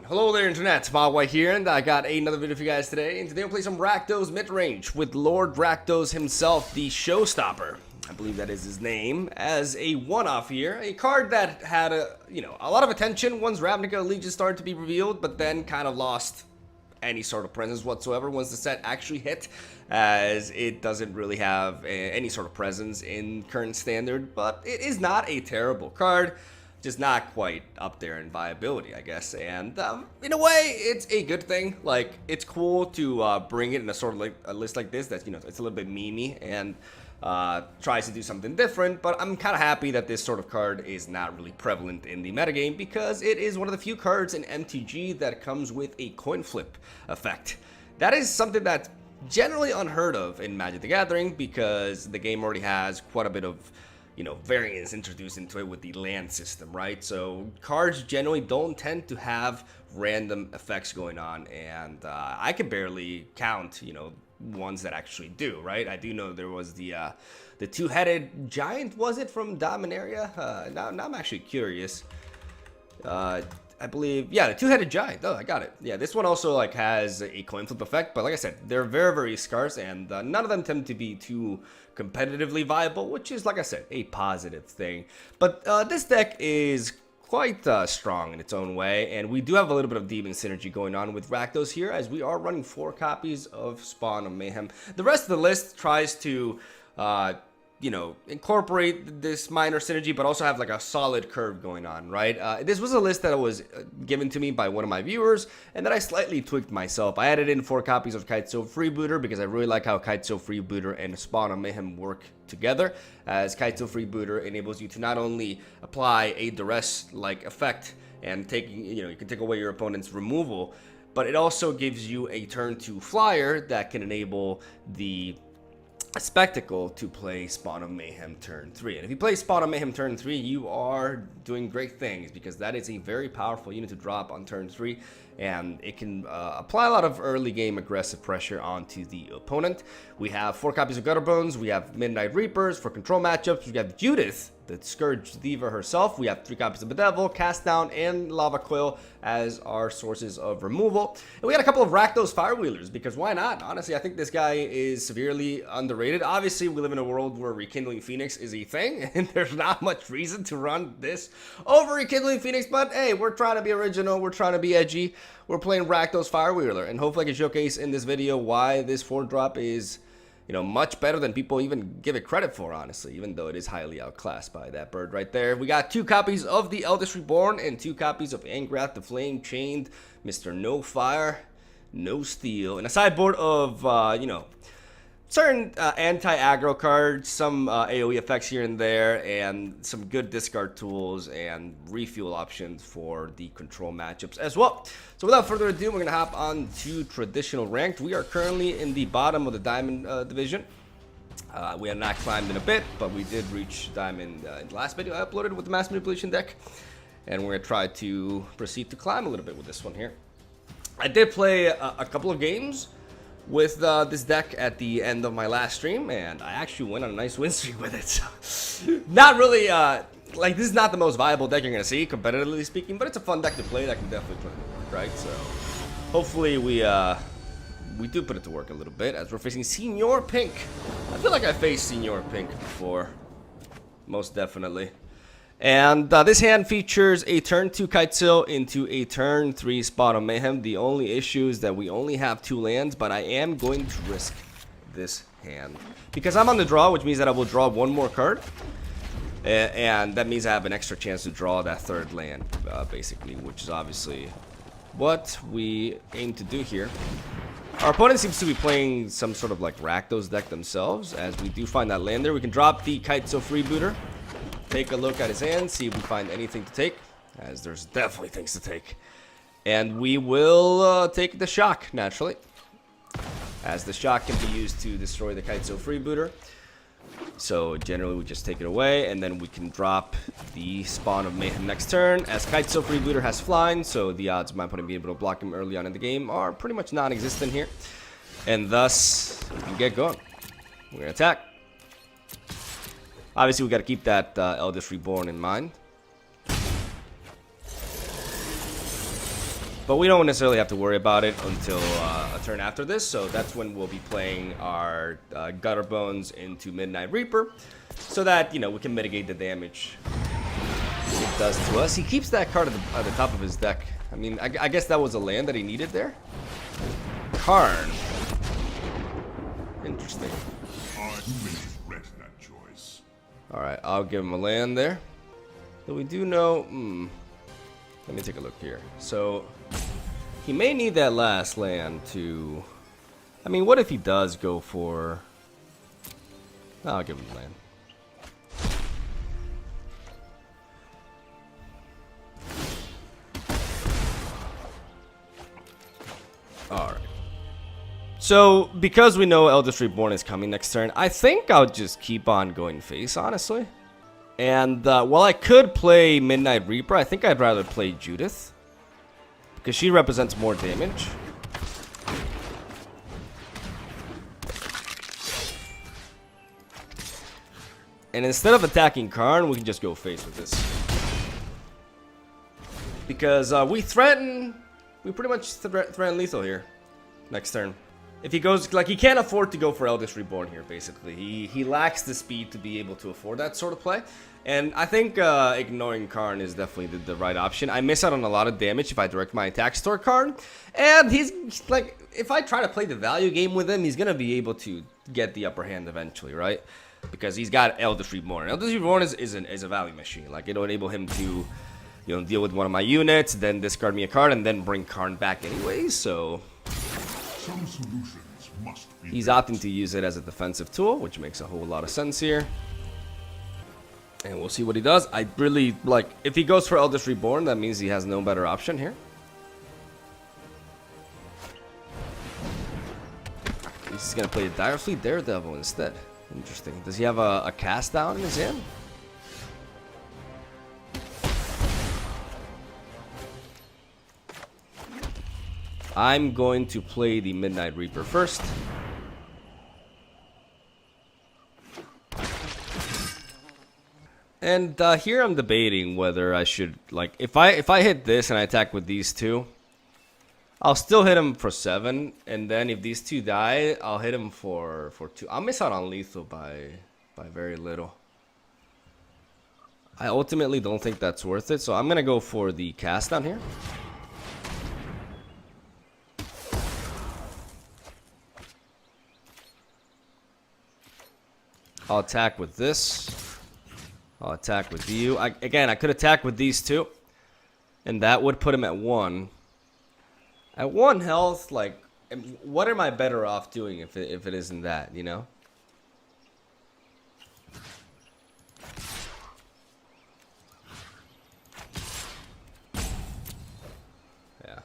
Hello there internet, MegaMogwai here, and I got another video for you guys today. And today we'll play some Rakdos mid-range with Lord Rakdos himself, the Showstopper. I believe that is his name, as a one-off here. A card that had a lot of attention once Ravnica Legion started to be revealed, but then kind of lost any sort of presence whatsoever once the set actually hit, as it doesn't really have any sort of presence in current standard. But it is not a terrible card. Just not quite up there in viability, I guess, and in a way, it's a good thing. Like, it's cool to bring it in a sort of like a list like this that's, it's a little bit memey and tries to do something different, but I'm kind of happy that this sort of card is not really prevalent in the metagame, because it is one of the few cards in MTG that comes with a coin flip effect. That is something that's generally unheard of in Magic the Gathering, because the game already has quite a bit of variants introduced into it with the land system, right? So cards generally don't tend to have random effects going on, and I can barely count, ones that actually do, right? I do know there was the two-headed giant, was it, from Dominaria? Now I'm actually curious. I believe, yeah, the two-headed giant. Oh, I got it. Yeah, this one also has a coin flip effect, but like I said, they're very, very scarce, and none of them tend to be too competitively viable, which is, like I said, a positive thing. But this deck is quite strong in its own way, and we do have a little bit of demon synergy going on with Rakdos here, as we are running 4 copies of Spawn of Mayhem. The rest of the list tries to incorporate this minor synergy, but also have like a solid curve going on, right? This was a list that was given to me by one of my viewers, and that I slightly tweaked myself. I added in 4 copies of Kitesail Freebooter, because I really like how Kitesail Freebooter and Spawn of Mayhem work together, as Kitesail Freebooter enables you to not only apply a duress-like effect and you can take away your opponent's removal, but it also gives you a turn 2 flyer that can enable the Spectacle to play Spawn of Mayhem turn 3. And if you play Spawn of Mayhem turn 3, you are doing great things, because that is a very powerful unit to drop on turn 3, and it can apply a lot of early game aggressive pressure onto the opponent. We have 4 copies of Gutterbones, we have Midnight Reapers for control matchups, we have Judith, the Scourge Diva herself, we have 3 copies of Bedevil, Cast Down, and Lava Coil as our sources of removal. And we got a couple of Rakdos Firewheelers, because why not? Honestly, I think this guy is severely underrated. Obviously, we live in a world where Rekindling Phoenix is a thing, and there's not much reason to run this over Rekindling Phoenix, but hey, we're trying to be original, we're trying to be edgy, we're playing Rakdos Firewheeler, and hopefully I can showcase in this video why this 4-drop is much better than people even give it credit for, honestly, even though it is highly outclassed by that bird right there. We got 2 copies of the Eldest Reborn and 2 copies of Angrath the Flame Chained, Mr. No Fire, No Steel, and a sideboard of, certain anti-aggro cards, some AoE effects here and there, and some good discard tools and refuel options for the control matchups as well. So without further ado, we're going to hop on to traditional ranked. We are currently in the bottom of the Diamond division. We have not climbed in a bit, but we did reach Diamond in the last video I uploaded with the Mass Manipulation deck. And we're going to try to proceed to climb a little bit with this one here. I did play a couple of games with this deck at the end of my last stream, and I actually went on a nice win streak with it. So, not really, like, this is not the most viable deck you're going to see, competitively speaking, but it's a fun deck to play that can definitely put it to work, right? So, hopefully we do put it to work a little bit, as we're facing Senior Pink. I feel like I faced Senior Pink before, most definitely. And this hand features a turn 2 Kitesail into a turn 3 Spawn of Mayhem. The only issue is that we only have 2 lands, but I am going to risk this hand, because I'm on the draw, which means that I will draw 1 more card, and that means I have an extra chance to draw that 3rd land, basically, which is obviously what we aim to do here. Our opponent seems to be playing some sort of like Rakdos deck themselves, as we do find that land there. We can drop the Kitesail Freebooter, take a look at his hand, see if we find anything to take, as there's definitely things to take. And we will take the shock, naturally, as the shock can be used to destroy the Kitesail Freebooter. So generally we just take it away, and then we can drop the Spawn of Mayhem next turn, as Kitesail Freebooter has flying, so the odds of my opponent being able to block him early on in the game are pretty much non-existent here. And thus, we can get going. We're going to attack. Obviously, we got to keep that Eldest Reborn in mind. But we don't necessarily have to worry about it until a turn after this, so that's when we'll be playing our Gutter Bones into Midnight Reaper, so that, you know, we can mitigate the damage it does to us. He keeps that card at the top of his deck. I mean, I guess that was a land that he needed there. Karn. Interesting. Alright, I'll give him a land there. So we do know... let me take a look here. So, he may need that last land to... I mean, what if he does go for... I'll give him land. Alright. So, because we know Eldritch Reborn is coming next turn, I think I'll just keep on going face, honestly. And while I could play Midnight Reaper, I think I'd rather play Judith, because she represents more damage. And instead of attacking Karn, we can just go face with this. Because we pretty much threaten lethal here next turn. If he goes, like, he can't afford to go for Eldritch Reborn here, basically. He lacks the speed to be able to afford that sort of play. And I think ignoring Karn is definitely the right option. I miss out on a lot of damage if I direct my attacks toward Karn. And he's, like, if I try to play the value game with him, he's going to be able to get the upper hand eventually, right? Because he's got Eldritch Reborn. Eldritch Reborn is a value machine. Like, it'll enable him to, you know, deal with one of my units, then discard me a card, and then bring Karn back anyways, so... Some solutions must be he's opting to use it as a defensive tool, which makes a whole lot of sense here. And we'll see what he does. I really, like, if he goes for Eldritch Reborn, that means he has no better option here. He's just going to play a Direfleet Daredevil instead. Interesting. Does he have a cast down in his hand? I'm going to play the Midnight Reaper first. And here I'm debating whether I should, like, if I hit this and I attack with these two, I'll still hit him for 7, and then if these two die, I'll hit him for 2. I'll miss out on lethal by very little. I ultimately don't think that's worth it, so I'm gonna go for the cast down here. I'll attack with this. I'll attack with you. Again, I could attack with these two, and that would put him at 1. At 1 health, like, what am I better off doing if it isn't that, you know? Yeah.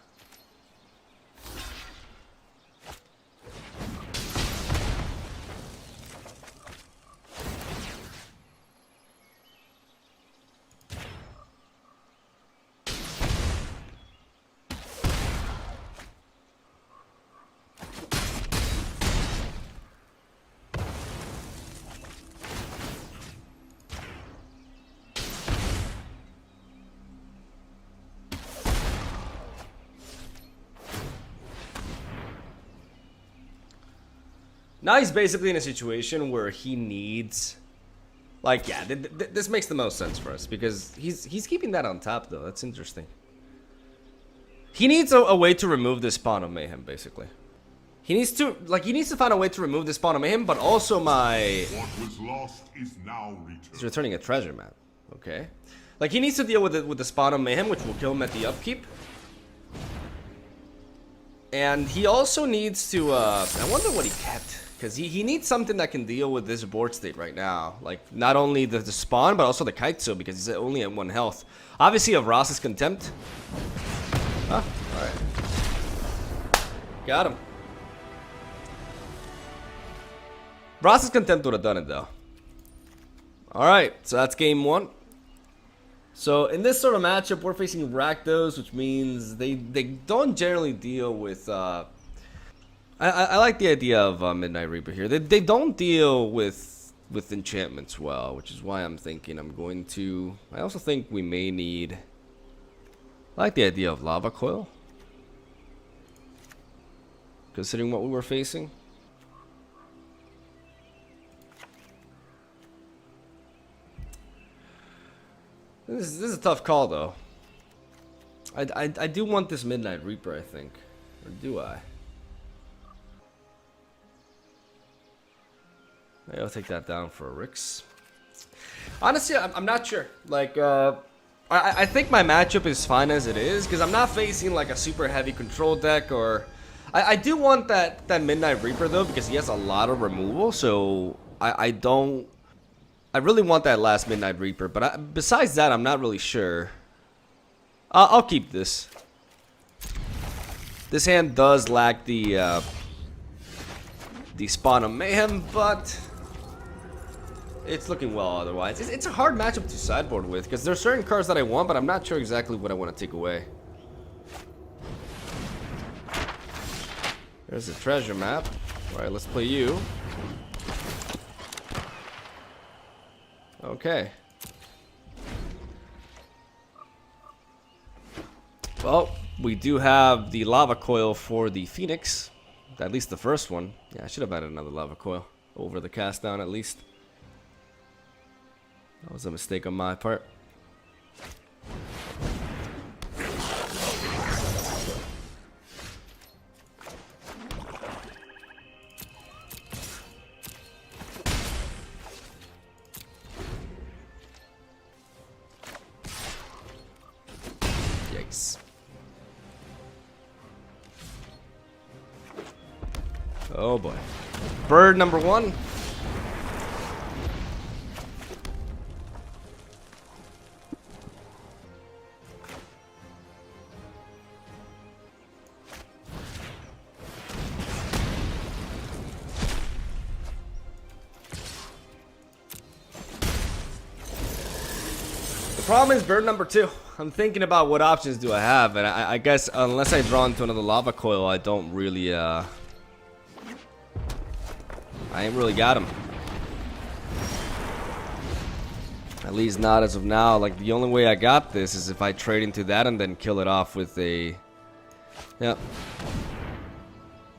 Now he's basically in a situation where he needs, like, yeah, this makes the most sense for us because he's keeping that on top though. That's interesting. He needs a way to remove this Spawn of Mayhem, basically. He needs to find a way to remove this Spawn of Mayhem, but also my... What was lost is now returned. He's returning a treasure map. Okay. Like, he needs to deal with the Spawn of Mayhem, which will kill him at the upkeep. And he also needs to, I wonder what he kept. Because he needs something that can deal with this board state right now. Like, not only the Spawn, but also the Kaitsu, because he's only at 1 health. Obviously, of Ross's Contempt. Huh? Alright. Got him. Ross's Contempt would have done it, though. Alright, so that's game 1. So, in this sort of matchup, we're facing Rakdos, which means they don't generally deal with... I like the idea of Midnight Reaper here. They don't deal with enchantments well, which is why I'm thinking I'm going to... I also think we may need... I like the idea of Lava Coil. considering what we were facing. This is a tough call, though. I do want this Midnight Reaper, I think. Or do I? Maybe I'll take that down for a Rix. Honestly, I'm not sure. Like, I think my matchup is fine as it is, because I'm not facing like a super heavy control deck, or... I do want that Midnight Reaper, though, because he has a lot of removal, so I don't... I really want that last Midnight Reaper, but besides that, I'm not really sure. I'll keep this. This hand does lack the Spawn of Mayhem, but it's looking well otherwise. It's a hard matchup to sideboard with, because there's certain cards that I want, but I'm not sure exactly what I want to take away. There's a treasure map. Alright, let's play you. Okay. Well, we do have the lava coil for the Phoenix. At least the first one. Yeah, I should have added another lava coil over the cast down at least. That was a mistake on my part. Yikes. Oh boy. Bird number one. The problem is bird number two. I'm thinking about what options do I have, and I guess unless I draw into another lava coil, I don't really I ain't really got him. At least not as of now. Like, the only way I got this is if I trade into that and then kill it off with a... Yep.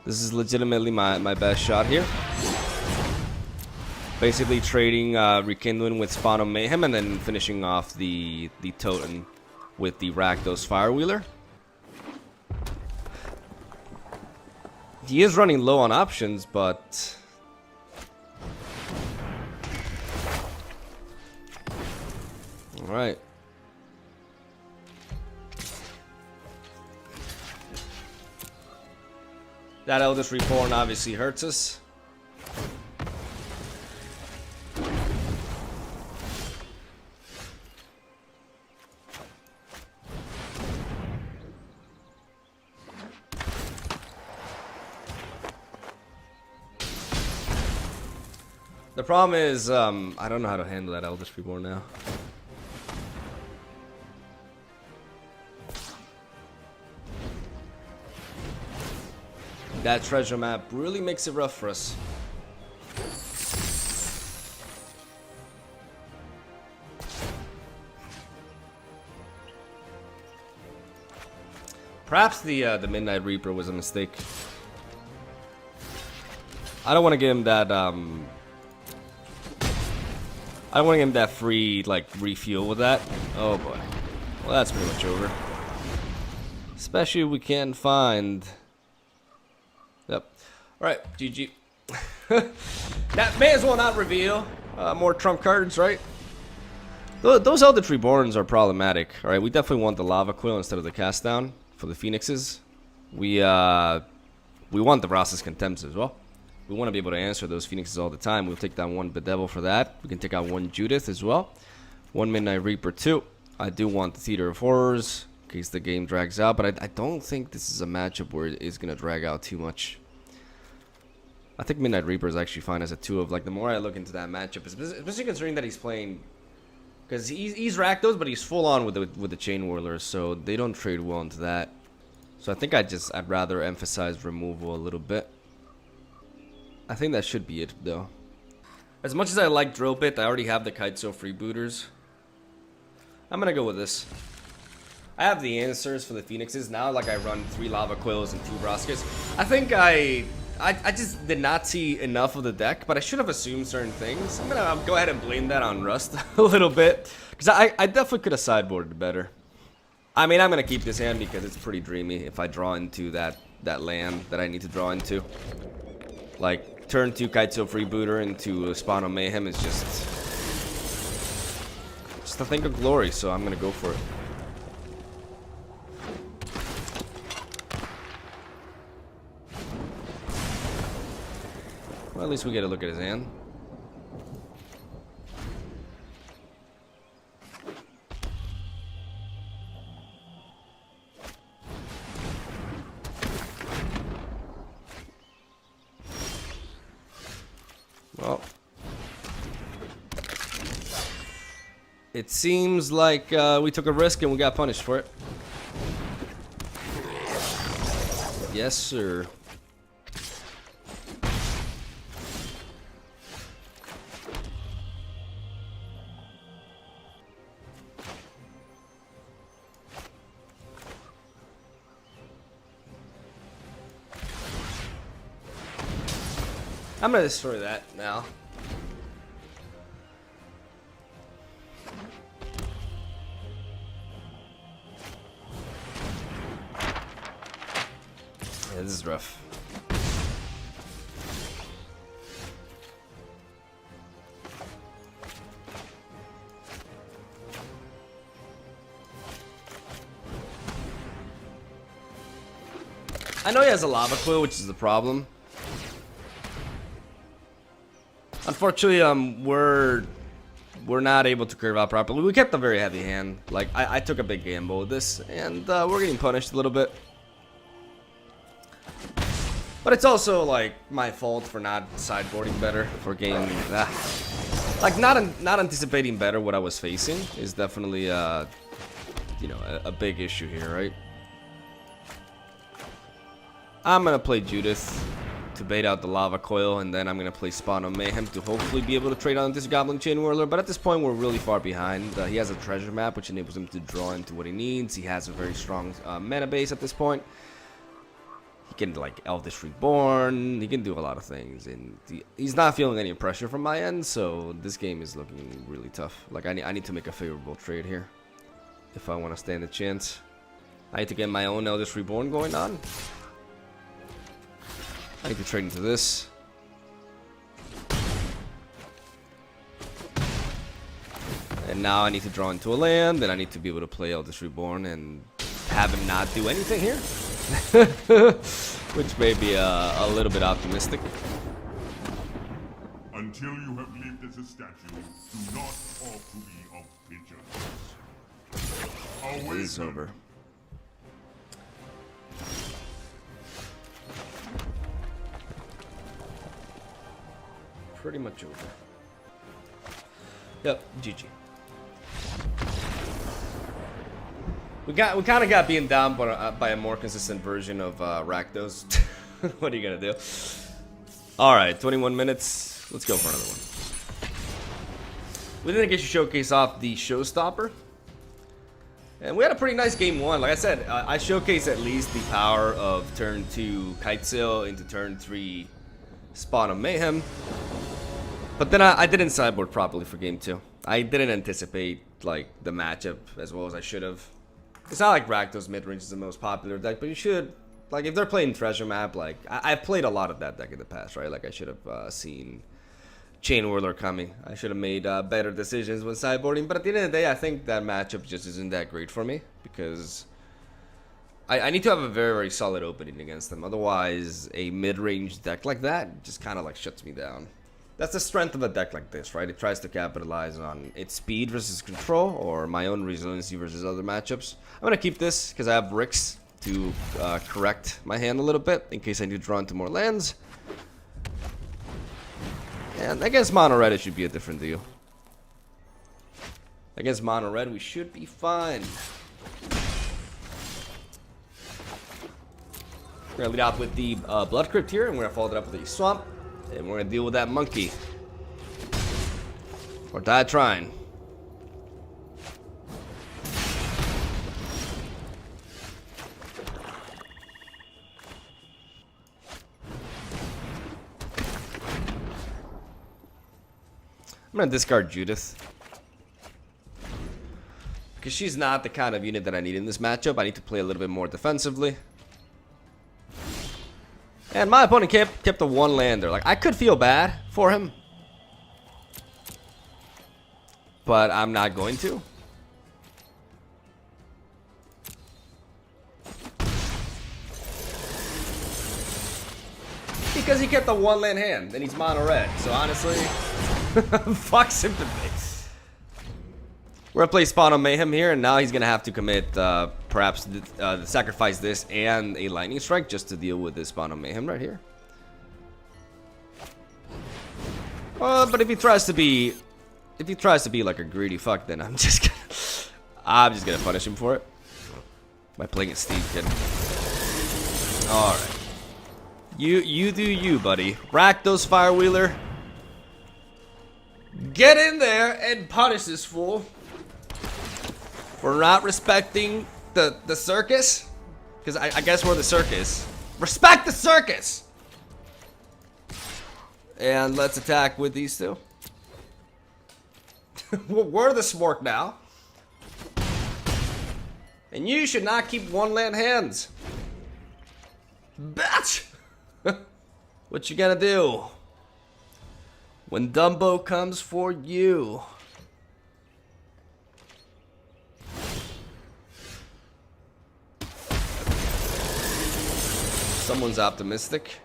This is legitimately my best shot here. Basically trading Rekindling with Spawn of Mayhem and then finishing off the Totem with the Rakdos Firewheeler. He is running low on options, but... Alright. That Eldest Reborn obviously hurts us. The problem is, I don't know how to handle that Eldest Reborn now. That treasure map really makes it rough for us. Perhaps the Midnight Reaper was a mistake. I don't want to give him that I don't want to give him that free like refuel with that. Oh boy. Well, that's pretty much over. Especially if we can't find. Yep. Alright, GG. That may as well not reveal more trump cards, right? Those Eldritch Reborns are problematic. Alright, we definitely want the Lava Quill instead of the Cast Down for the Phoenixes. We want the Ross's Contempts as well. We want to be able to answer those Phoenixes all the time. We'll take down one Bedevil for that. We can take out one Judith as well. One Midnight Reaper too. I do want the Theater of Horrors in case the game drags out, but I don't think this is a matchup where it is going to drag out too much. I think Midnight Reaper is actually fine as a 2 of, like, the more I look into that matchup, especially considering that he's playing, because he's Rakdos, but he's full on with the Chain Whirlers, so they don't trade well into that. So I think I'd rather emphasize removal a little bit. I think that should be it, though. As much as I like Drill Bit, I already have the Kitesail Freebooters. I'm gonna go with this. I have the answers for the Phoenixes now. Like I run 3 Lava Coils and 2 Broskas. I think I just did not see enough of the deck, but I should have assumed certain things. I'm gonna go ahead and blame that on Rust a little bit, because I definitely could have sideboarded better. I mean, I'm gonna keep this hand because it's pretty dreamy if I draw into that land that I need to draw into. Like, turn 2 Kitesail Freebooter into a Spawn of Mayhem is just a thing of glory, so I'm gonna go for it. Well, at least we get a look at his hand. Well, it seems like we took a risk and we got punished for it. Yes, sir. I'm gonna destroy that now. Yeah, this is rough. I know he has a Lava Coil, which is the problem. Unfortunately, we're not able to curve out properly. We kept a very heavy hand. Like, I took a big gamble with this, and we're getting punished a little bit. But it's also, like, my fault for not sideboarding better, for getting like, not anticipating better what I was facing is definitely, you know, a big issue here, right? I'm gonna play Judith to bait out the Lava Coil, and then I'm gonna play Spawn of Mayhem to hopefully be able to trade on this Goblin Chain Whirler. But at this point, we're really far behind. He has a treasure map, which enables him to draw into what he needs. He has a very strong mana base at this point. He can, like, Elvish Reborn. He can do a lot of things, and he's not feeling any pressure from my end. So this game is looking really tough. Like, I need to make a favorable trade here if I want to stand a chance. I need to get my own Elvish Reborn going on. I need to trade into this. And now I need to draw into a land, and I need to be able to play Eldritch Reborn and have him not do anything here. Which may be a little bit optimistic. Until you have lived as a statue, do not talk to me of pigeons. It is over. Pretty much over. Yep, GG. We kind of got beaten down by a more consistent version of Rakdos. What are you gonna do? All right, 21 minutes. Let's go for another one. We didn't get to showcase off the Showstopper, and we had a pretty nice game one. Like I said, I showcased at least the power of turn 2 Kitesail into turn 3 Spawn of Mayhem. But then I didn't sideboard properly for game 2. I didn't anticipate, like, the matchup as well as I should have. It's not like Rakdos midrange is the most popular deck, but you should, like, if they're playing Treasure Map, like, I've played a lot of that deck in the past, right? Like, I should have seen Chain Whirler coming. I should have made better decisions when sideboarding. But at the end of the day, I think that matchup just isn't that great for me, because I need to have a very, very solid opening against them. Otherwise, a mid-range deck like that just kind of, like, shuts me down. That's the strength of a deck like this, right? It tries to capitalize on its speed versus control, or my own resiliency versus other matchups. I'm going to keep this because I have Ricks to correct my hand a little bit in case I need to draw into more lands. And against Mono Red, it should be a different deal. Against Mono Red, we should be fine. We're going to lead off with the Blood Crypt here, and we're going to follow it up with a Swamp. And we're gonna deal with that monkey. Or die trying. I'm gonna discard Judith. Because she's not the kind of unit that I need in this matchup. I need to play a little bit more defensively. And my opponent kept the one lander. Like, I could feel bad for him. But I'm not going to. Because he kept the one land hand, and he's mono red. So honestly, fuck sympathy. We're gonna play Spawn of Mayhem here, and now he's gonna have to commit perhaps sacrifice this and a lightning strike just to deal with this Spawn of Mayhem right here. But if he tries to be like a greedy fuck, then I'm just gonna punish him for it by playing it Steve, kid. All right. You do you, buddy. Rakdos Firewheeler. Get in there and punish this fool for not respecting the circus. Because I guess we're the circus. Respect the circus! And let's attack with these two. We're the Smork now. And you should not keep one land hands. Bitch! What you gonna do when Dumbo comes for you? Someone's optimistic.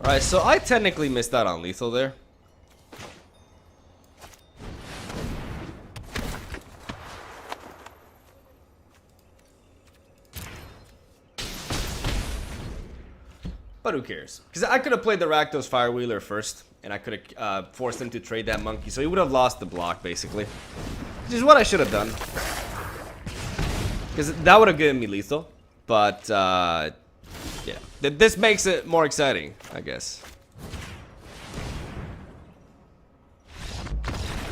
Alright, so I technically missed out on lethal there. But who cares? Because I could have played the Rakdos Firewheeler first, and I could have forced him to trade that monkey, so he would have lost the block, basically. Which is what I should have done. Because that would have given me lethal. But, yeah. This makes it more exciting, I guess.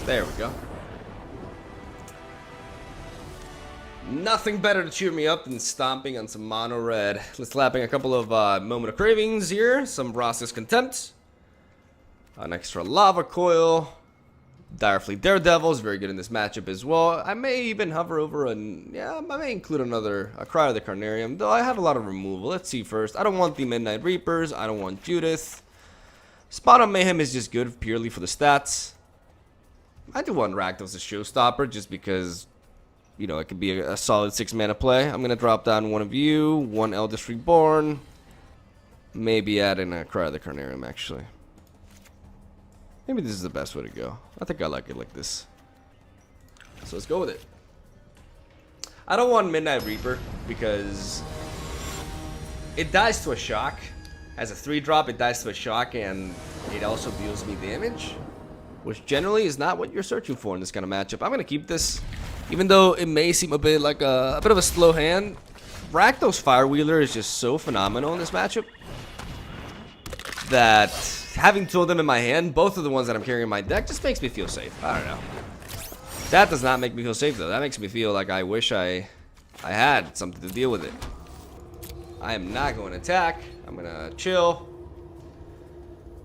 There we go. Nothing better to cheer me up than stomping on some mono red. Let's slapping a couple of Moment of Cravings here. Some Ross's Contempt. An extra Lava Coil. Direfleet Daredevil is very good in this matchup as well. I may even hover over I may include a Cry of the Carnarium, though I have a lot of removal. Let's see first. I don't want the Midnight Reapers. I don't want Judith. Spot on Mayhem is just good purely for the stats. I do want Rakdos as Showstopper just because, you know, it could be a solid 6-mana play. I'm going to drop down one of you, one Eldest Reborn. Maybe add in a Cry of the Carnarium, actually. Maybe this is the best way to go. I think I like it like this. So let's go with it. I don't want Midnight Reaper because it dies to a shock. As a 3-drop, it dies to a shock and it also deals me damage, which generally is not what you're searching for in this kind of matchup. I'm going to keep this, even though it may seem a bit like a bit of a slow hand. Rakdos Firewheeler is just so phenomenal in this matchup that having two of them in my hand, both of the ones that I'm carrying in my deck, just makes me feel safe. I don't know. That does not make me feel safe, though. That makes me feel like I wish I had something to deal with it. I am not going to attack. I'm going to chill.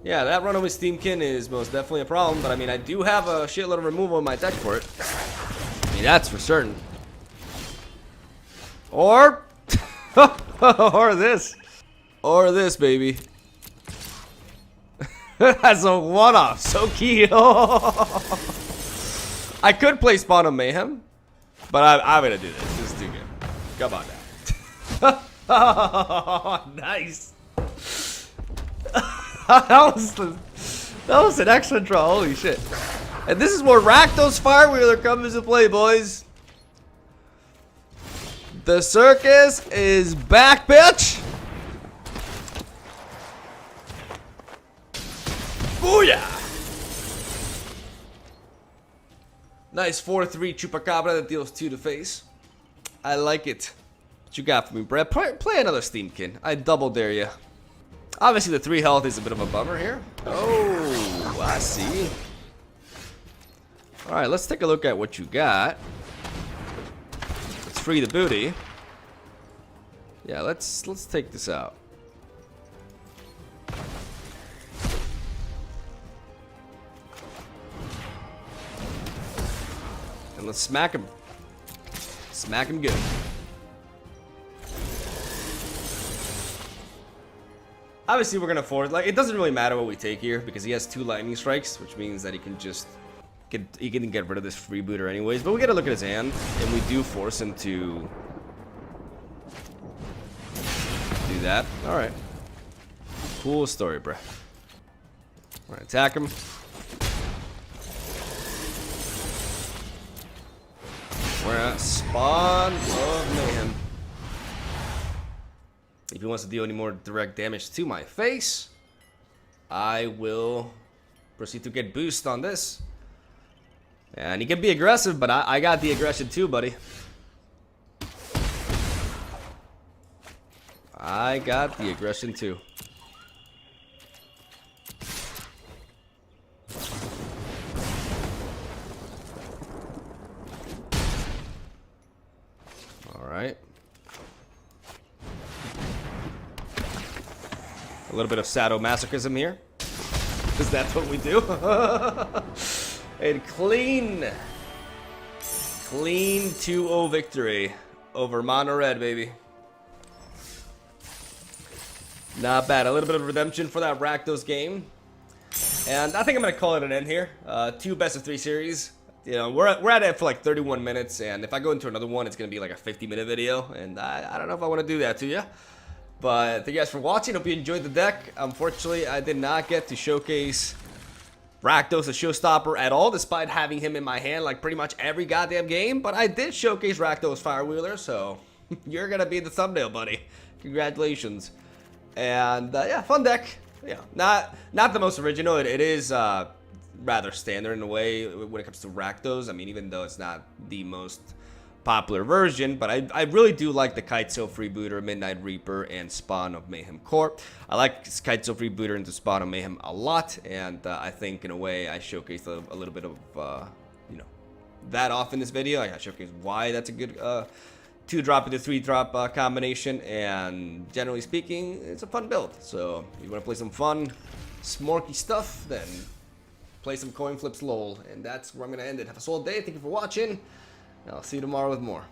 Yeah, that run with Steamkin is most definitely a problem, but I mean, I do have a shitload of removal in my deck for it. I mean, that's for certain. Or... or this. Or this, baby. That's a one-off, so key. I could play Spawn of Mayhem, but I'm gonna do this. This is too good. Come on now. Nice. that was an excellent draw. Holy shit! And this is where Rakdos Firewheeler comes into play, boys. The circus is back, bitch. Booyah! Nice 4-3 Chupacabra that deals 2 to face. I like it. What you got for me, Brett? Play another Steamkin. I double dare you. Obviously, the 3 health is a bit of a bummer here. Oh, I see. Alright, let's take a look at what you got. Let's free the booty. Yeah, let's take this out. And let's smack him. Smack him good. Obviously, we're gonna force. Like, it doesn't really matter what we take here because he has 2 lightning strikes, which means that he can just he can get rid of this freebooter anyways. But we gotta look at his hand, and we do force him to do that. All right. Cool story, bro. All right, attack him. We're at Spawn of Mayhem. If he wants to deal any more direct damage to my face, I will proceed to get boost on this. And he can be aggressive, but I got the aggression too, buddy. I got the aggression too. Alright. A little bit of sadomasochism here. Because that's what we do. And clean 2-0 victory over Mono Red, baby. Not bad. A little bit of redemption for that Rakdos game. And I think I'm going to call it an end here. 2 best of 3 series. You know, we're at it for like 31 minutes. And if I go into another one, it's going to be like a 50-minute video. And I don't know if I want to do that to you. But thank you guys for watching. Hope you enjoyed the deck. Unfortunately, I did not get to showcase Rakdos, a showstopper, at all, despite having him in my hand like pretty much every goddamn game. But I did showcase Rakdos Firewheeler, so you're gonna be the thumbnail, buddy. Congratulations. And yeah, fun deck. Yeah, not the most original. It is rather standard in a way when it comes to Rakdos. I mean, even though it's not the most popular version, but I really do like the Kitesail Freebooter, Midnight Reaper, and Spawn of Mayhem core. I like Kitesail Freebooter into Spawn of Mayhem a lot, and I think in a way I showcased a little bit of you know, that off in this video. I showcased why that's a good 2-drop into 3-drop combination, and generally speaking, it's a fun build. So if you want to play some fun, smorky stuff, then play some coin flips lol, and that's where I'm gonna end it. Have a solid day. Thank you for watching. I'll see you tomorrow with more.